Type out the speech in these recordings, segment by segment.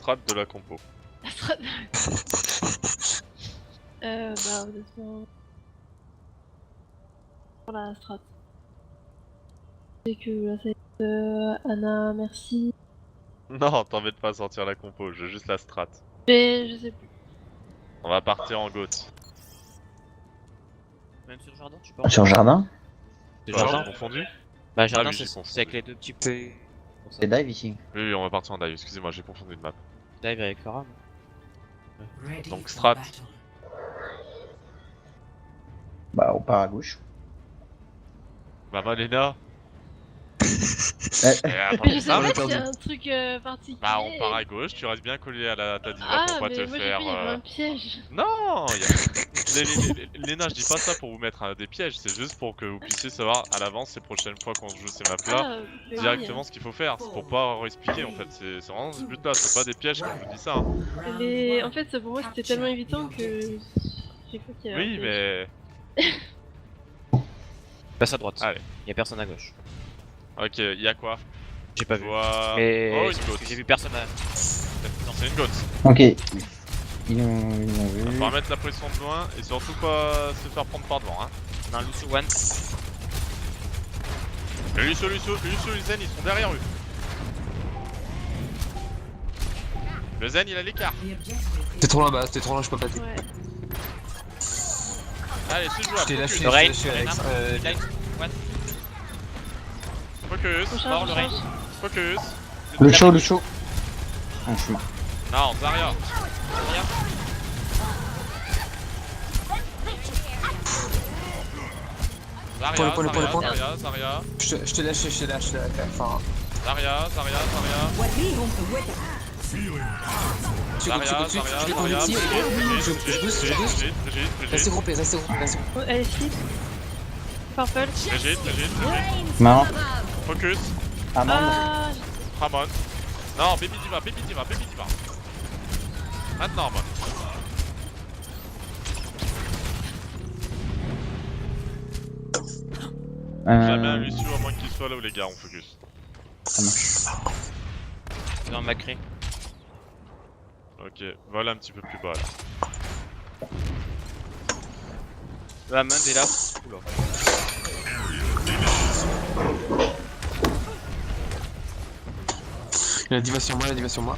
strat de la compo. La strat. Bah honnêtement. Pour la strat. C'est que là c'est Anna, merci. Non, t'embête pas à sortir la compo, je veux juste la strat. Mais je sais plus. On va partir en GOAT. Même sur le jardin, tu peux Sur jardin? C'est Bah, j'ai jardin. confondu? Bah jardin oui, j'ai c'est confondu. avec les deux petits P. C'est dive ici. Oui, oui, on va partir en dive, excusez-moi, j'ai confondu de map. Dive avec Farah. Donc strat. Bah, on part à gauche. Bah Malena. Eh, Mais je sais on pas l'a s'il y a perdu. un truc particulier. Bah on part à gauche, tu restes bien collé à ta diva Ah, pour pas mais te moi j'ai faire... cru qu'il y avait un piège. Non, Léna, je dis pas ça pour vous mettre des pièges, c'est juste pour que vous puissiez savoir à l'avance les prochaines fois qu'on joue ces maps-là, Ah, mais directement ce qu'il faut faire. C'est pour pas expliquer en fait, c'est vraiment ce but-là, c'est pas des pièges comme je vous dis ça. Hein. oui. Mais en fait, pour moi c'était tellement évident que j'ai cru qu'il y avait Oui, un piège. mais... Passe à droite. Allez. Y'a personne à gauche. Ok, y'a quoi? J'ai pas Je vu. vois... Mais Oh, une goat. j'ai vu personne à. Non, c'est une goat. Ok. Ils l'ont On vu. va mettre la pression de loin et surtout pas se faire prendre par devant. Hein. On a un Lucio One. Le Lucio, les Zen, ils sont derrière eux. Le Zen, il a l'écart. T'es trop là-bas, t'es trop loin, je peux pas t'aider. Ouais. Allez, c'est jouable. Je t'ai lâché, Focus. je Rain, t'ai lâché Alex. Light, One. Focus. On Mort charge, le on Rain. charge. Focus. Le chaud. Ah, je suis mort. Non, Zarya. Zarya, Pour le point. Zarya. Je te lâche, enfin... Zarya. Tu les prends ici, je booste. Restez groupés. Oh, elle est slip. Purple. Régite. Non. Focus. Amande. Ah, Ramon. Non, Baby Diva. Maintenant, Ramon. Jamais un Lucio à moins qu'il soit là où les gars on focus. Ça marche. Dans ma cri. Ok, vol un petit peu plus bas là. La main est là. Oula. La diva sur moi.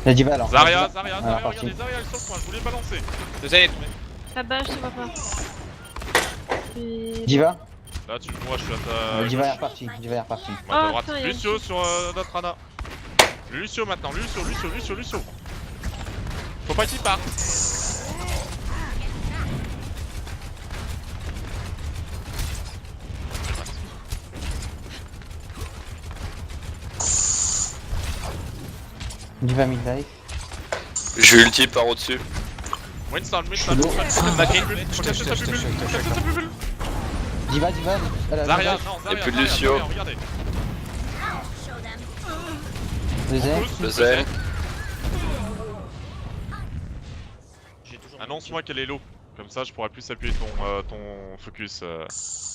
La diva alors. Zarya, parti. regardez, Zarya elle est sur le point, je voulais balancer. Deuxième est tombé. là-bas, je te vois pas. Et... Diva. Là, moi je suis à ta. Diva est reparti. Moi, à ta Ah, droite. putain, il y a une Lucio sur notre Ana. Lucio maintenant, Lucio. Faut pas qu'il parte. Diva mid-life. J'ai ulti par au-dessus. Winston. Chulo. Ma cri. Faut casser sa pupille. Diva. Zarya, non, Zarya. Et puis Lucio. Regardez. Deuxième. Le Zen. J'ai toujours. Annonce-moi quel est l'eau. Comme ça, je pourrais plus appuyer ton focus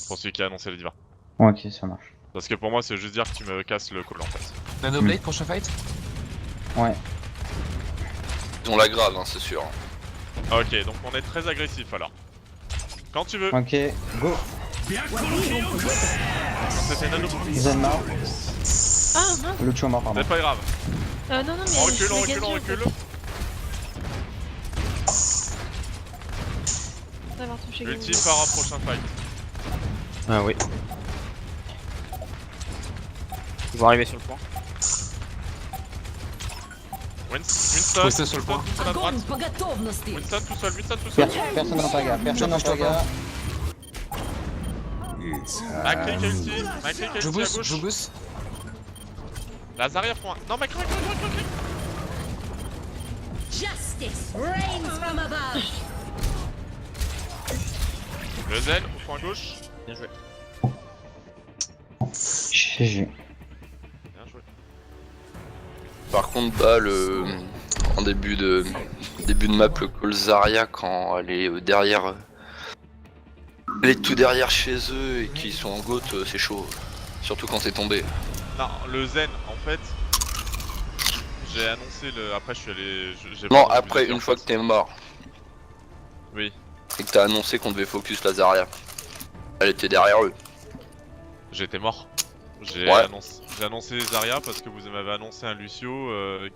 pour celui qui a annoncé le diva. Ok, ça marche. Parce que pour moi, c'est juste dire que tu me casses le call en fait. Nano Blade, prochain fight. Ouais. Ils ont la grave, hein, c'est sûr. Ok, donc on est très agressif alors. Quand tu veux. Ok, go. C'était Nano. Zen mort. Ah, mince. Lucio mort, pardon. C'est pas grave. Non, mais On je recule. l'ai gagné, en fait. D'avoir touché Ulti Gagné. par un prochain fight. Ah oui. Ils vont arriver sur le point. Winston Winston sur le point. tout seul à droite. Winston tout seul. Personne dans Paga. Personne dans Paga. Macri qui a ulti à Je gauche. boost. La Zarya prend un. Non, Macri. Justice reigns from above. Le Zen au point gauche. Bien joué. GG. Bien joué. Par contre, bah, en début de map, le call Zarya, quand elle est derrière. Elle est tout derrière chez eux et qu'ils sont en GOAT, c'est chaud. Surtout quand t'es tombé. Non, le Zen en fait. J'ai annoncé le. Après, je suis allé. j'ai Non, pas après, plusieurs une fois que t'es mort Oui, et que t'as annoncé qu'on devait focus la Zarya. Elle était derrière eux. j'étais mort. J'ai Ouais. annoncé Zarya parce que vous m'avez annoncé un Lucio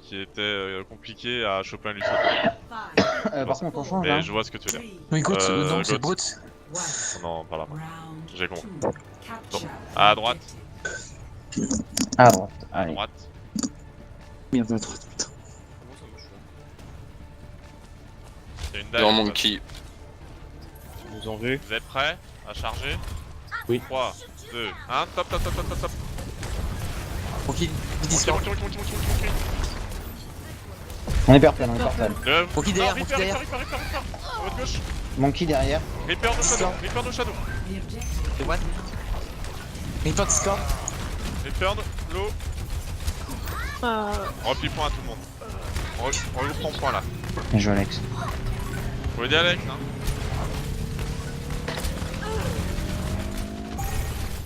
qui était compliqué à choper un Lucio. Par contre, on change Mais hein. je vois ce que tu veux dire. Oui, Goat, non, c'est Goat. Brut. Non, par là. J'ai compris. Bon. À droite, À droite, à allez. droite. Merde, à droite, putain. Il y a une Dans dague. Monkey. Ils nous ont vu. Vous êtes prêts à charger? Oui. 3, 2, 1, top, top, top, top, top, top. Ok, il Monkey, Discord. monkey. On est perpène, on est perpène. Le... Monkey derrière, Non, Monkey derrière. Reaper. À votre gauche. Monkey derrière. Reaper no shadow, Reaper no shadow. Et one. Reaper Discord. Reaper low. Repli point à tout le monde. On reprend point là. Bien joué, Alex. Faut aider Alex, hein.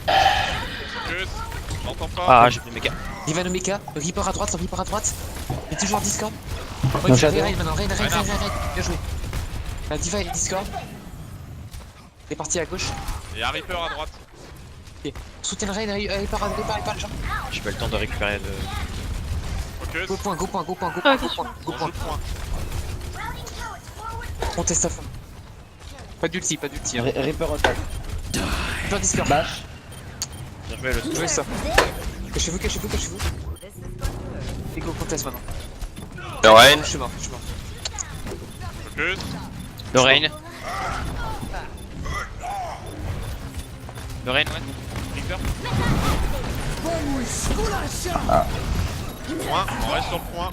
Focus. J'entends pas. Ah, j'ai plus de méca. Ivan Omeka. Reaper à droite, Reaper à droite. Il est toujours Discord. No Ok, shadow. Rain maintenant, Rain. Bien joué. La Diva elle est Discord. Il est parti à gauche. Et un Reaper à droite. Soutiens Rain, Reaper les gens. J'ai pas le temps de récupérer le. Focus. Go point. Ok, On joue le point. On teste à fond. Pas d'ulti, Hein. Reaper attaque. Reaper Discord. Bash. Bien joué le. Jouez ça. Cachez-vous. Et go contest maintenant. Lorraine. Je suis mort. Focus. Lorraine. Lorraine, ouais. Reaper. Point. On reste sur le point.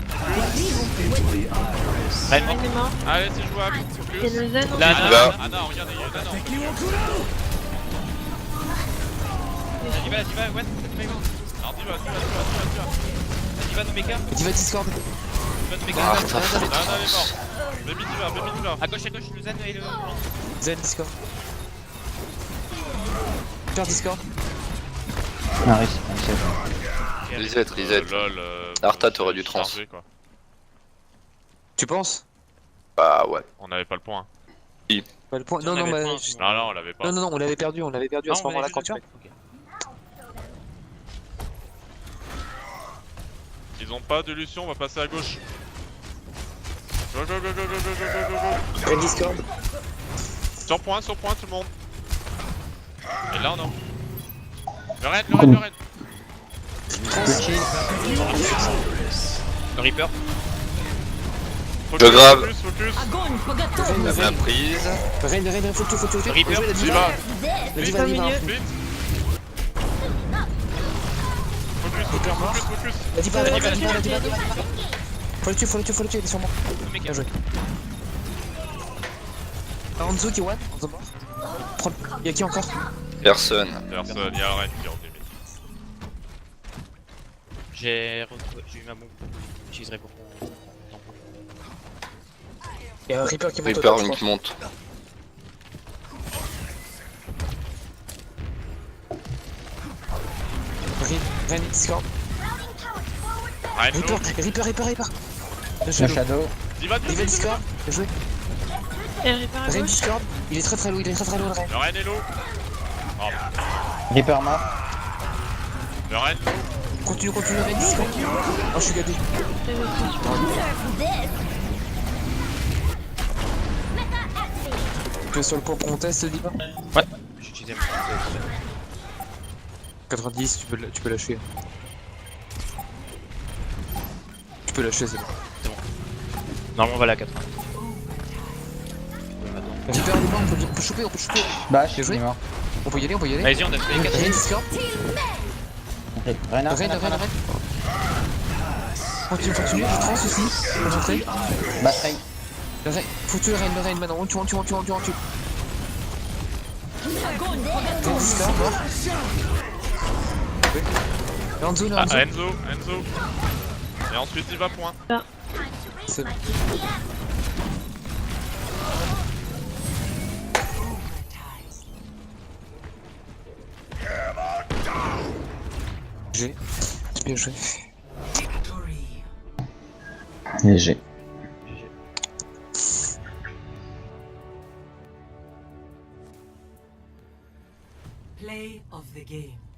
Reine, Il est mort. Allez, c'est jouable. Il y a Focus. le zen. Là, Anna, Là. Anna, regardez, il y a une Anna. Diva, ouais. Alors, dis-va. Diva no méca. Diva Discord. Diva no méca. Ah, putain. Anna est mort. Baby diva. À gauche, le zen et le. Zen Discord. Reaper Discord. Nice. Reset. Lol. Arta, t'aurais dû trans. charger, quoi. Tu penses? Bah ouais. On n'avait pas le point. Pas le point. On Non, avait bah. point. Non, on l'avait pas. Non, on l'avait perdu. À ce moment-là quand tu mets. Ils ont pas de Lucion, on va passer à gauche. Go. Red Discord. Sur point tout le monde. Et là on a. Le raid. Ulti. Le Reaper. Le grave. Focus. La bien prise. Rain, faut tout. Reaper, Jouez la Diva. La Vite, Diva. vite. Focus. La Diva. Faut le tuer, il est sur moi. méca. Bien joué. Anzo qui one, Anzo mort. Y'a qui encore? Personne. Personne, il y a le raid qui est en limite. J'ai eu ma bombe. J'utiliserai pour. Y'a un Reaper qui monte. Reaper une qui monte. Rain Discord. Raid low. Reaper. Le No shadow. shadow. Diva. Diva Discord. Bien joué. Et Reaper à Rain gauche. Discord. Il est très low, le Rain. Le raid est low. Oh, Reaper mort. le raid low. Continue, Rain Discord. Oh, je suis gâté. Tu es sur le point pour qu'on teste, Diva? Ouais. J'ai utilisé mon. 90, tu peux lâcher. Tu peux lâcher, c'est bon. Normalement, on va aller à 80. Reaper est mort, on peut choper. Bash. Bien joué. Il est mort. On peut y aller. Vas-y, on a fait les 4. Rain Discord. Rena. Rain. Continue, je trans aussi. Concentré. Bash Ray. Faut tuer le Rain maintenant. On tue. Rain Discord, mort. Enzo. Ah, Enzo. Et ensuite Diva point. C'est bon. J'ai bien joué. Léger. Play of the game.